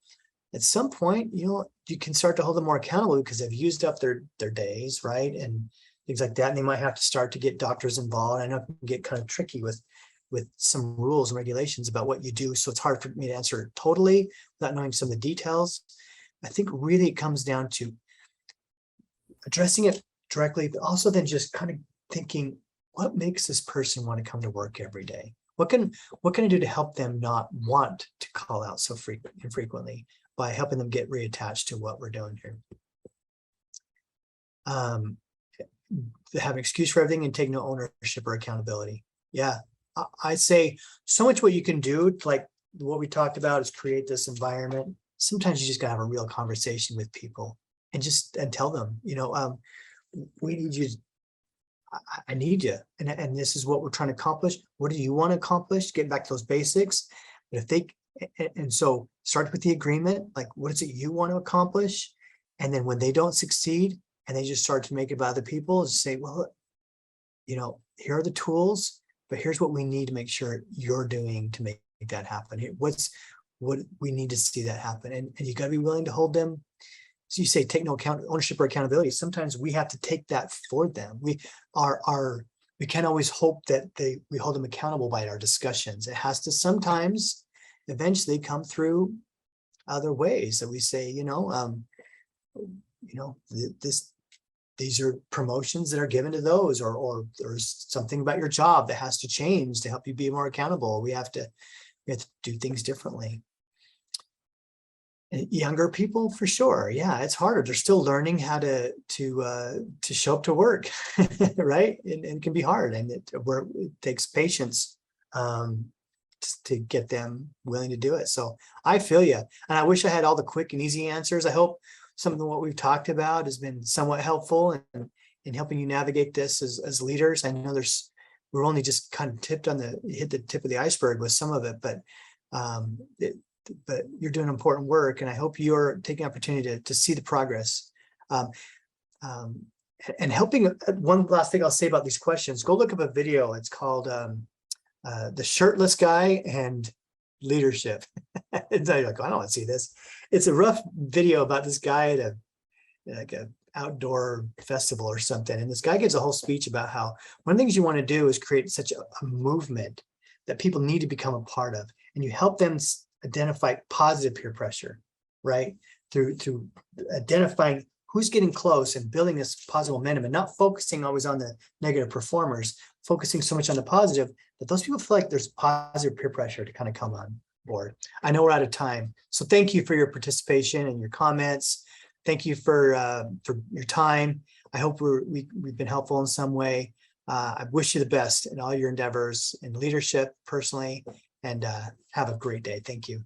At some point, you can start to hold them more accountable because they've used up their days, right? And things like that. And they might have to start to get doctors involved. I know it can get kind of tricky with some rules and regulations about what you do. So it's hard for me to answer totally without knowing some of the details. I think really it comes down to addressing it directly, but also then just kind of thinking, what makes this person want to come to work every day? What can I do to help them not want to call out so infrequently by helping them get reattached to what we're doing here? They have an excuse for everything and take no ownership or accountability. Yeah, I say so much what you can do, like what we talked about, is create this environment. Sometimes you just gotta have a real conversation with people and tell them, we need you. I need you. And this is what we're trying to accomplish. What do you want to accomplish? Getting back to those basics. But so start with the agreement, like, what is it you want to accomplish? And then when they don't succeed and they just start to make it about other people, just say, well, here are the tools, but here's what we need to make sure you're doing to make that happen. What we need to see that happen. And you got to be willing to hold them. So you say take no ownership or accountability. Sometimes we have to take that for them. We can't always hope that we hold them accountable by our discussions. It has to sometimes eventually come through other ways that we say, these are promotions that are given to those, or there's something about your job that has to change to help you be more accountable. We have to do things differently. And younger people, for sure, yeah, it's harder. They're still learning how to show up to work, right? And it can be hard, and it takes patience to get them willing to do it. So I feel you, and I wish I had all the quick and easy answers. I hope some of what we've talked about has been somewhat helpful in helping you navigate this as leaders. I know we're only just kind of hit the tip of the iceberg with some of it, but you're doing important work, and I hope you're taking opportunity to see the progress. And helping. One last thing I'll say about these questions: go look up a video. It's called "The Shirtless Guy and Leadership." And so you're like, I don't want to see this. It's a rough video about this guy at a outdoor festival or something, and this guy gives a whole speech about how one of the things you want to do is create such a movement that people need to become a part of, and you help them identify positive peer pressure, right? Through identifying who's getting close and building this positive momentum, and not focusing always on the negative performers, focusing so much on the positive that those people feel like there's positive peer pressure to kind of come on board. I know we're out of time, so thank you for your participation and your comments. Thank you for your time. I hope we've been helpful in some way. I wish you the best in all your endeavors in leadership personally, and have a great day. Thank you.